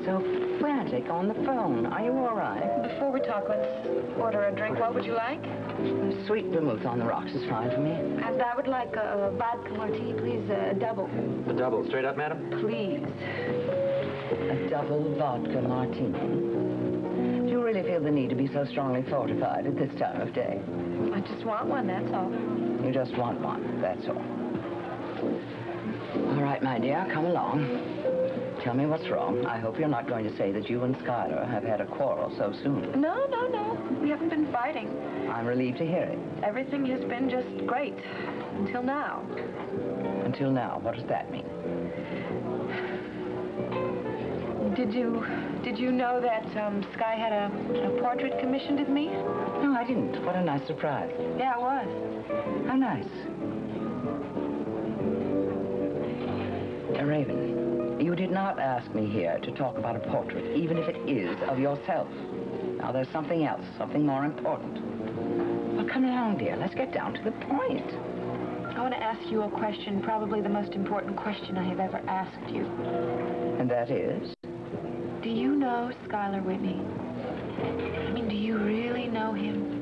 so frantic on the phone. Are you all right? Before we talk, let's order a drink. What would you like? Sweet vermouth on the rocks is fine for me. And I would like a vodka martini, please. A double. A double. Straight up, madam? Please. A double vodka martini. Do you really feel the need to be so strongly fortified at this time of day? I just want one, that's all. You just want one, that's all. All right, my dear, come along. Tell me what's wrong. I hope you're not going to say that you and Skylar have had a quarrel so soon. No, no, no. We haven't been fighting. I'm relieved to hear it. Everything has been just great. Until now. Until now? What does that mean? Did you know that Sky had a portrait commissioned of me? No, I didn't. What a nice surprise. Yeah, it was. How nice. Raven, you did not ask me here to talk about a portrait, even if it is of yourself. Now, there's something else, something more important. Well, come along, dear. Let's get down to the point. I want to ask you a question, probably the most important question I have ever asked you. And that is? Do you know Skylar Whitney? I mean, do you really know him?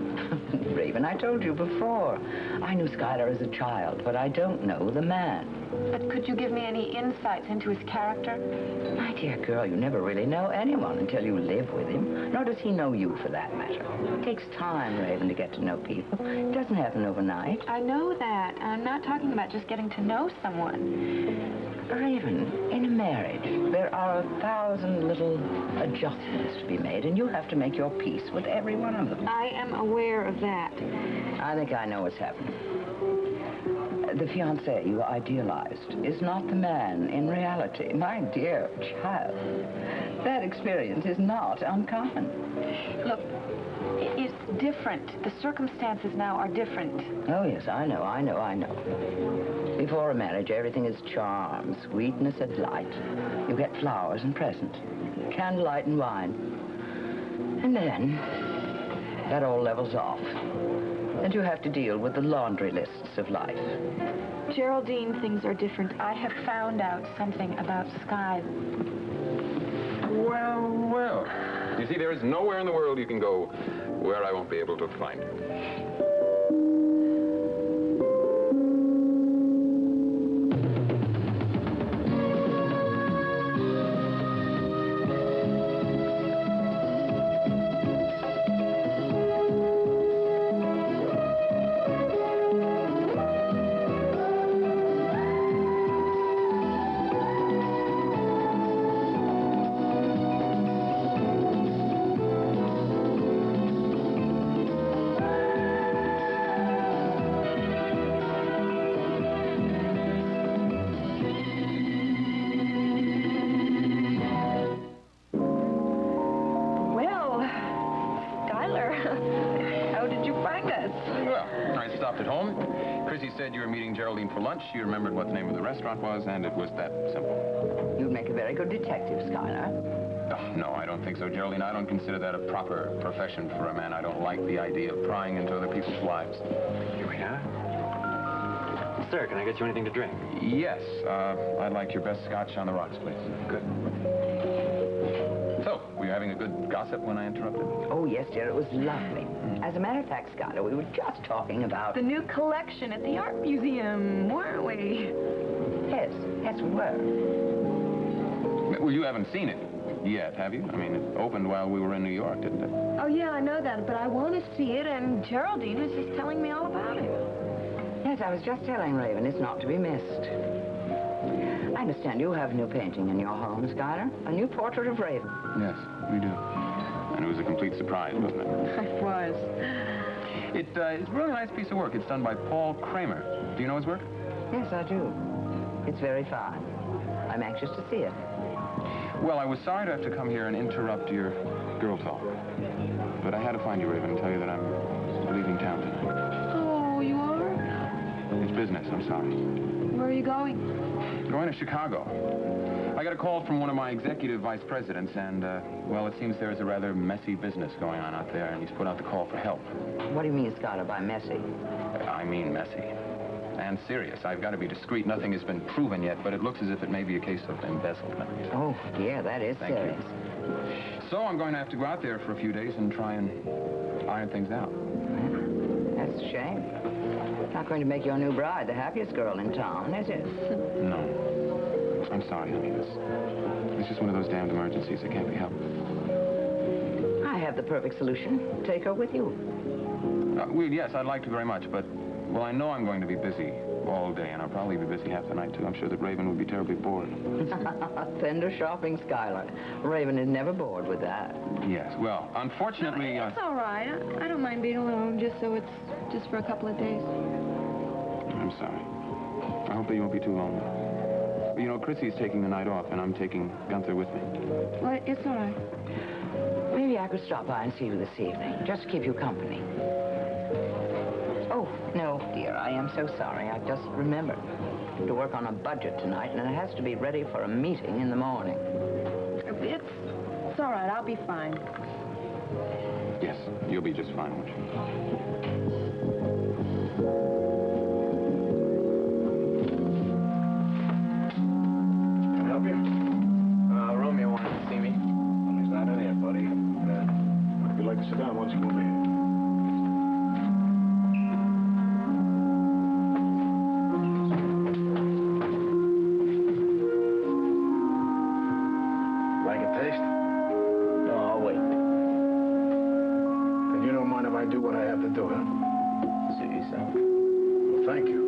Raven, I told you before. I knew Skylar as a child, but I don't know the man. But could you give me any insights into his character? My dear girl, you never really know anyone until you live with him. Nor does he know you, for that matter. It takes time, Raven, to get to know people. It doesn't happen overnight. I know that. I'm not talking about just getting to know someone. Raven, in a marriage, there are 1,000 little adjustments to be made, and you have to make your peace with every one of them. I am aware of that. I think I know what's happening. The fiancé you idealized is not the man in reality. My dear child, that experience is not uncommon. Look, it's different. The circumstances now are different. Oh, yes, I know. Before a marriage, everything is charm, sweetness and light. You get flowers and presents, candlelight and wine. And then, that all levels off. And you have to deal with the laundry lists of life. Geraldine, things are different. I have found out something about Sky. Well, well. You see, there is nowhere in the world you can go where I won't be able to find it. Geraldine for lunch. You remembered what the name of the restaurant was, and it was that simple. You'd make a very good detective, Skylar. Oh, no, I don't think so, Geraldine. I don't consider that a proper profession for a man. I don't like the idea of prying into other people's lives. Here we are. Sir, can I get you anything to drink? Yes. I'd like your best scotch on the rocks, please. Good. So, were you having a good gossip when I interrupted? Oh, yes, dear, it was lovely. As a matter of fact, Skylar, we were just talking about... the new collection at the art museum, weren't we? Yes, we were. Well, you haven't seen it yet, have you? I mean, it opened while we were in New York, didn't it? Oh, yeah, I know that, but I want to see it, and Geraldine was just telling me all about it. Yes, I was just telling Raven it's not to be missed. I understand you have a new painting in your home, Skylar. A new portrait of Raven. Yes, we do. And it was a complete surprise, wasn't it? It was. It's a really nice piece of work. It's done by Paul Kramer. Do you know his work? Yes, I do. It's very fine. I'm anxious to see it. Well, I was sorry to have to come here and interrupt your girl talk. But I had to find you, Raven, and tell you that I'm leaving town tonight. Oh, you are? It's business, I'm sorry. Where are you going? Going to Chicago. I got a call from one of my executive vice presidents, and, well, it seems there's a rather messy business going on out there, and he's put out the call for help. What do you mean, Skylar, by messy? I mean messy. and serious. I've got to be discreet. Nothing has been proven yet, but it looks as if it may be a case of embezzlement. Oh, yeah, that is Thank serious. you. So I'm going to have to go out there for a few days and try and iron things out. That's a shame. Not going to make your new bride the happiest girl in town, is it? No. I'm sorry, honey. It's just one of those damned emergencies that can't be helped. I have the perfect solution. Take her with you. Well, yes, I'd like to very much, but, well, I know I'm going to be busy all day, and I'll probably be busy half the night, too. I'm sure that Raven would be terribly bored. Tender shopping, Skylar. Raven is never bored with that. Yes, well, unfortunately... No, it's all right. I don't mind being alone, just for a couple of days. I'm sorry. I hope that you won't be too lonely. But, you know, Chrissy's taking the night off, and I'm taking Gunther with me. Well, it's all right. Maybe I could stop by and see you this evening, just to keep you company. Oh, no, dear, I am so sorry. I just remembered to work on a budget tonight, and it has to be ready for a meeting in the morning. It's all right. I'll be fine. Yes, you'll be just fine, won't you? Can I help you? Romeo wanted to see me. Well, he's not in here, buddy. If you'd like to sit down, once you come over here. Like a taste? No, I'll wait. Then you don't mind if I do what I have to do, huh? Suit yourself. Well, thank you.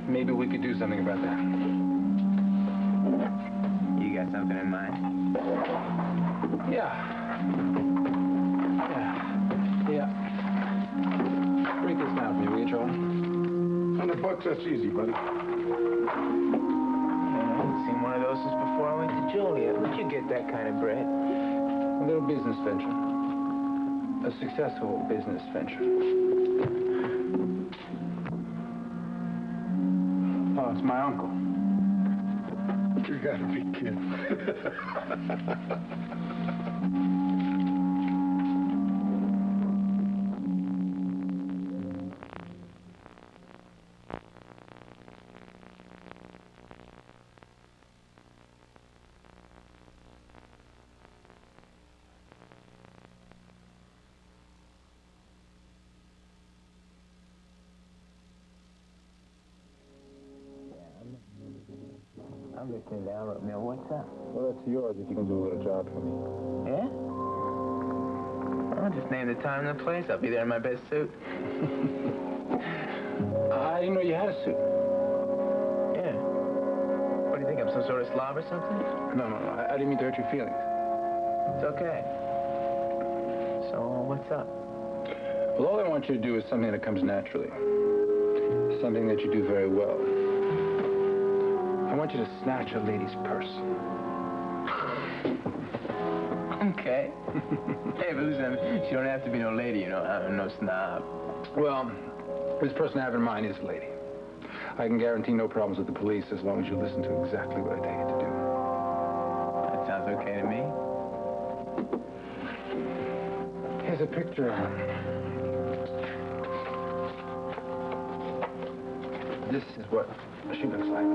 Maybe we could do something about that. You got something in mind? Yeah. Break this down for me, will you, Charlie? $100, that's easy, buddy. I haven't seen one of those since before I went to Joliet. Where'd you get that kind of bread? A little business venture. A successful business venture. Oh, it's my uncle. You gotta be kidding. I'm listening down, Romeo. What's up? Well, that's yours if you can do a little job for me. Yeah? I'll just name the time and the place. I'll be there in my best suit. I didn't know you had a suit. Yeah. What do you think? I'm some sort of slob or something? No. I didn't mean to hurt your feelings. It's okay. So, what's up? Well, all I want you to do is something that comes naturally. Something that you do very well. I want you to snatch a lady's purse. Okay. Hey, but listen, she don't have to be no lady, you know. I'm no snob. Well, this person I have in mind is a lady. I can guarantee no problems with the police as long as you listen to exactly what I tell you to do. That sounds okay to me. Here's a picture of her. This is what she looks like.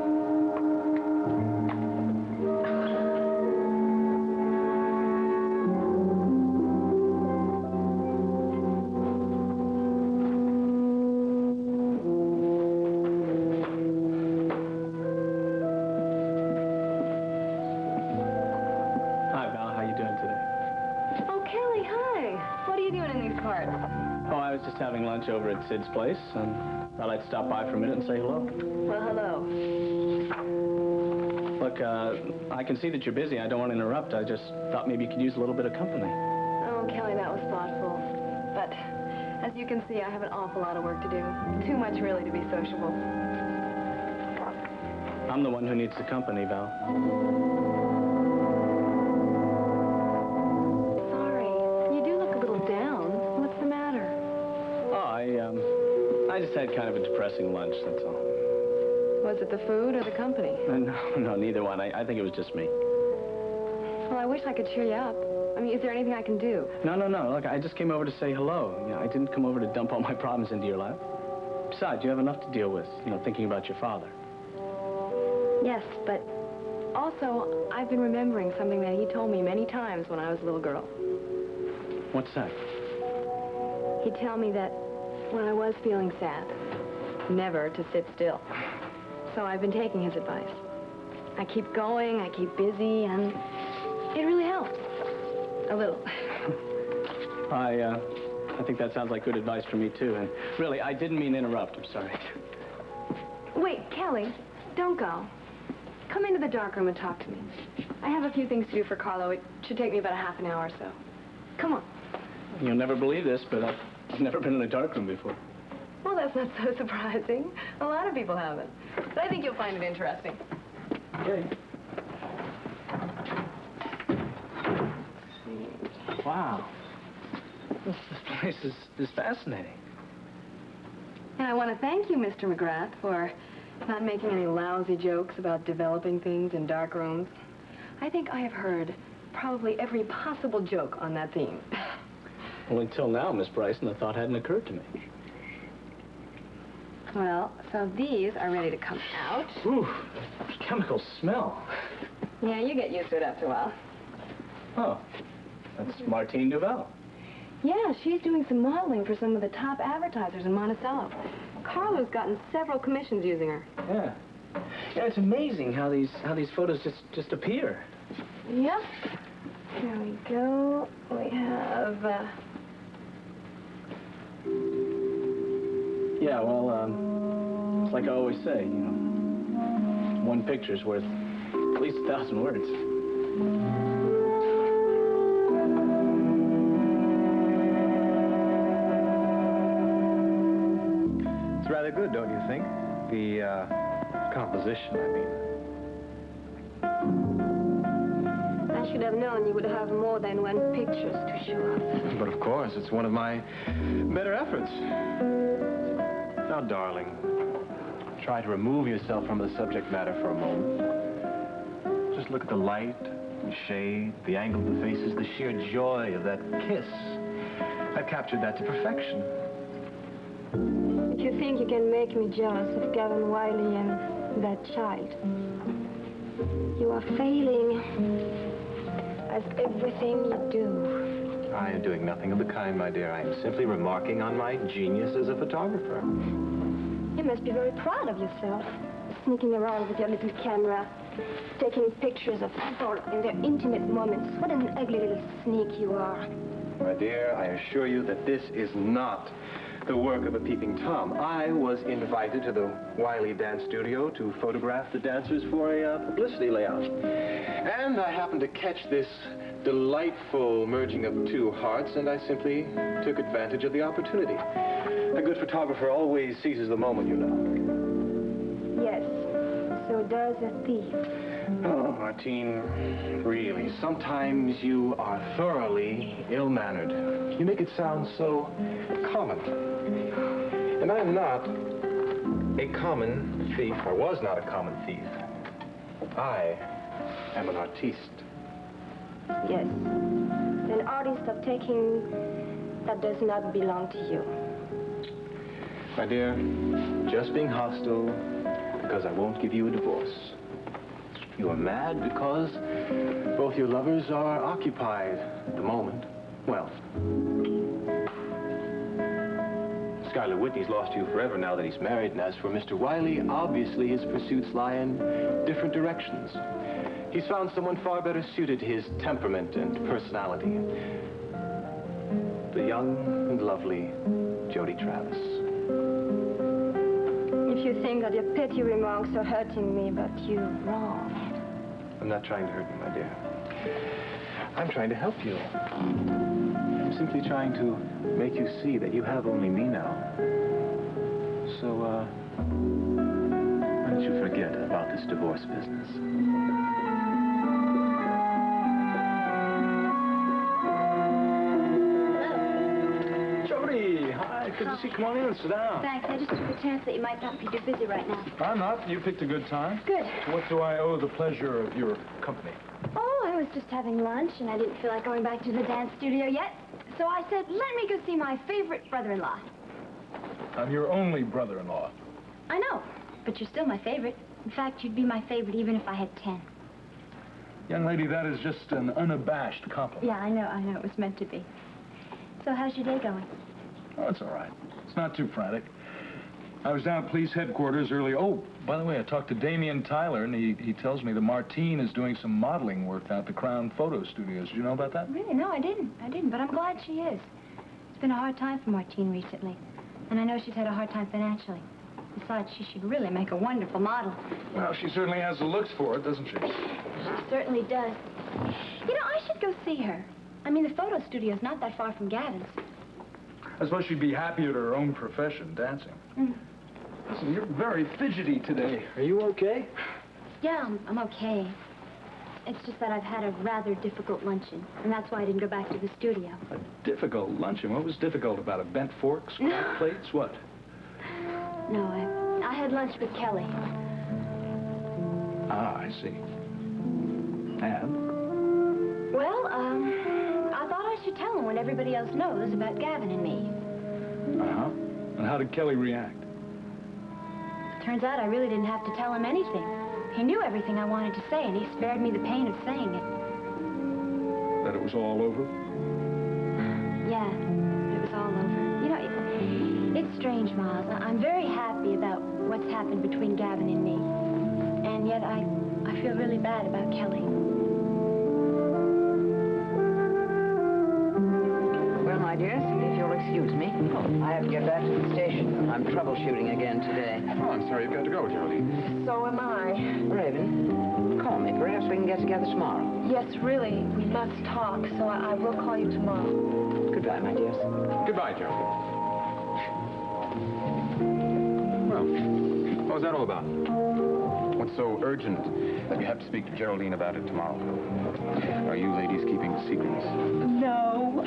Hi, Val. How you doing today? Oh, Kelly, hi. What are you doing in these parts? Oh, I was just having lunch over at Sid's place, and thought I'd stop by for a minute and say hello. Well, hello. Look, I can see that you're busy. I don't want to interrupt. I just thought maybe you could use a little bit of company. Oh, Kelly, that was thoughtful. But As you can see, I have an awful lot of work to do. Too much, really, to be sociable. I'm the one who needs the company, Val. Sorry. You do look a little down. What's the matter? Oh, I just had kind of a depressing lunch, that's all. Was it the food or the company? No, neither one. I think it was just me. Well, I wish I could cheer you up. I mean, is there anything I can do? No. Look, I just came over to say hello. You know, I didn't come over to dump all my problems into your lap. Besides, you have enough to deal with, you know, thinking about your father. Yes, but also, I've been remembering something that he told me many times when I was a little girl. What's that? He'd tell me that when I was feeling sad, never to sit still. So I've been taking his advice. I keep going, I keep busy, and it really helps. A little. I think that sounds like good advice for me, too. And really, I didn't mean to interrupt. I'm sorry. Wait, Kelly, don't go. Come into the darkroom and talk to me. I have a few things to do for Carlo. It should take me about a half an hour or so. Come on. You'll never believe this, but I've never been in a darkroom before. Well, that's not so surprising. A lot of people haven't. But I think you'll find it interesting. Okay. Wow. This place is fascinating. And I want to thank you, Mr. McGrath, for not making any lousy jokes about developing things in dark rooms. I think I have heard probably every possible joke on that theme. Well, until now, Miss Bryson, the thought hadn't occurred to me. Well, so these are ready to come out. Ooh, chemical smell. Yeah, you get used to it after a while. Oh, that's Martine Duval. Yeah, she's doing some modeling for some of the top advertisers in Monticello. Carlo's gotten several commissions using her. Yeah. Yeah, it's amazing how these photos just appear. Yep. Here we go. We have, Yeah, well, it's like I always say, you know, one picture's worth at least 1,000 words. It's rather good, don't you think? The composition, I mean. I should have known you would have more than one pictures to show off. But of course, it's one of my better efforts. Now, darling, try to remove yourself from the subject matter for a moment. Just look at the light, the shade, the angle of the faces, the sheer joy of that kiss. I've captured that to perfection. If you think you can make me jealous of Gavin Wiley and that child, you are failing, as everything you do. I am doing nothing of the kind, my dear. I am simply remarking on my genius as a photographer. You must be very proud of yourself, sneaking around with your little camera, taking pictures of people in their intimate moments. What an ugly little sneak you are. My dear, I assure you that this is not the work of a peeping Tom. I was invited to the Wiley Dance Studio to photograph the dancers for a publicity layout. And I happened to catch this delightful merging of two hearts, and I simply took advantage of the opportunity. A good photographer always seizes the moment, you know. Yes, so does a thief. Oh, Martine, really, sometimes you are thoroughly ill-mannered. You make it sound so common. And I'm not a common thief. I was not a common thief. I am an artiste. Yes, an artist of taking that does not belong to you. My dear, just being hostile because I won't give you a divorce. You are mad because both your lovers are occupied at the moment. Well, Skylar Whitney's lost you forever now that he's married, and as for Mr. Wiley, obviously his pursuits lie in different directions. He's found someone far better suited to his temperament and personality. The young and lovely Jody Travis. If you think that your petty remarks are hurting me, but you're wrong. I'm not trying to hurt you, my dear. I'm trying to help you. I'm simply trying to make you see that you have only me now. So, why don't you forget about this divorce business? Jody, hi. Good to see you. Come on in, sit down. Thanks. I just took a chance that you might not be too busy right now. I'm not. You picked a good time. Good. What do I owe the pleasure of your company? Oh, I was just having lunch, and I didn't feel like going back to the dance studio yet. So I said, let me go see my favorite brother-in-law. I'm your only brother-in-law. I know, but you're still my favorite. In fact, you'd be my favorite even if I had 10. Young lady, that is just an unabashed compliment. Yeah, I know. It was meant to be. So how's your day going? Oh, it's all right. It's not too frantic. I was down at police headquarters earlier. Oh, by the way, I talked to Damian Tyler, and he tells me that Martine is doing some modeling work out at the Crown Photo Studios. Did you know about that? Really? No, I didn't, but I'm glad she is. It's been a hard time for Martine recently, and I know she's had a hard time financially. Besides, she should really make a wonderful model. Well, she certainly has the looks for it, doesn't she? She certainly does. You know, I should go see her. I mean, the photo studio's not that far from Gavin's. I suppose she'd be happy at her own profession, dancing. Mm. Listen, you're very fidgety today. Are you okay? Yeah, I'm okay. It's just that I've had a rather difficult luncheon, and that's why I didn't go back to the studio. A difficult luncheon? What was difficult about it? Bent forks, cracked plates, what? No, I had lunch with Kelly. Ah, I see. And? Well, I thought I should tell him what everybody else knows about Gavin and me. Uh-huh. And how did Kelly react? Turns out I really didn't have to tell him anything. He knew everything I wanted to say, and he spared me the pain of saying it. That it was all over? Yeah, it was all over. You know, it's strange, Miles. I'm very happy about what's happened between Gavin and me. And yet I feel really bad about Kelly. Well, my dears, if you'll excuse me, I have to get back to the station. I'm troubleshooting again today. Oh, I'm sorry you've got to go, Geraldine. So am I. Raven, call me. Perhaps we can get together tomorrow. Yes, really, we must talk, so I will call you tomorrow. Goodbye, my dears. Goodbye, Geraldine. Well, what was that all about? What's so urgent that you have to speak to Geraldine about it tomorrow? Are you ladies keeping secrets? No.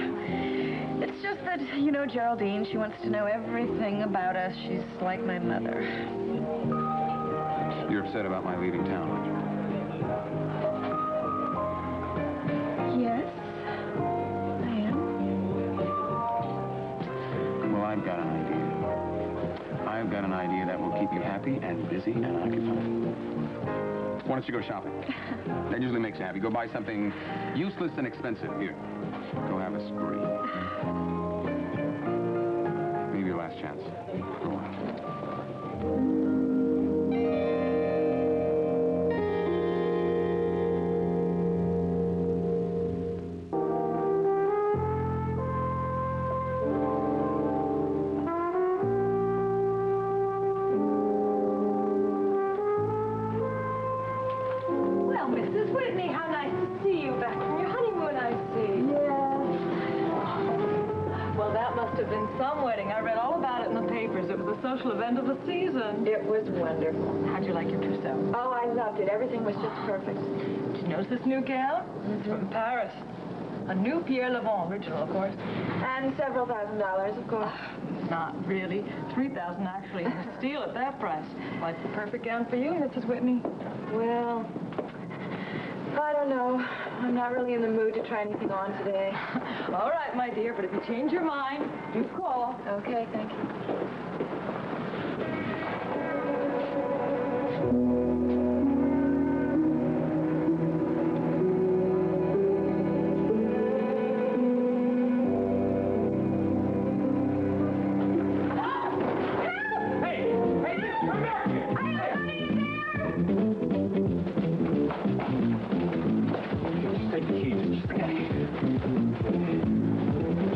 It's just that, you know, Geraldine, she wants to know everything about us. She's like my mother. You're upset about my leaving town, aren't you? Yes, I am. Well, I've got an idea. I've got an idea that will keep you happy and busy and occupied. Why don't you go shopping? That usually makes you happy. Go buy something useless and expensive. Here, go have a spree. Maybe your last chance. Go on. Well, Mrs. Whitney, how nice to see you back from your honeymoon, I see. Yes. Well, that must have been some wedding. I read all about it in the papers. It was the social event of the season. It was wonderful. How'd you like your trousseau? Oh, I loved it. Everything was just perfect. Did you notice this new gown? It's from Paris. A new Pierre Levant, original, of course. And several $1,000s, of course. Not really. $3,000 actually. A steal at that price. Well, it's the perfect gown for you, Mrs. Whitney. Well, I don't know. I'm not really in the mood to try anything on today. All right, my dear, but if you change your mind, do call. Okay, thank you.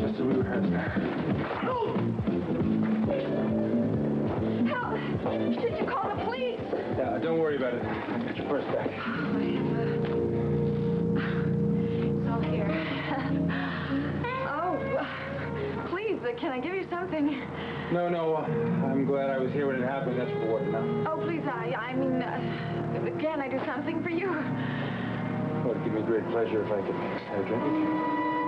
Just so we rehearsed that. Help! Should you call the police? Yeah, don't worry about it. Get your purse back. It's all here. Oh, Can I give you something? No, I'm glad I was here when it happened. That's what I wanted to know. Oh, please, I mean, can I do something for you? Well, it'd give me great pleasure if I could have a drink with you.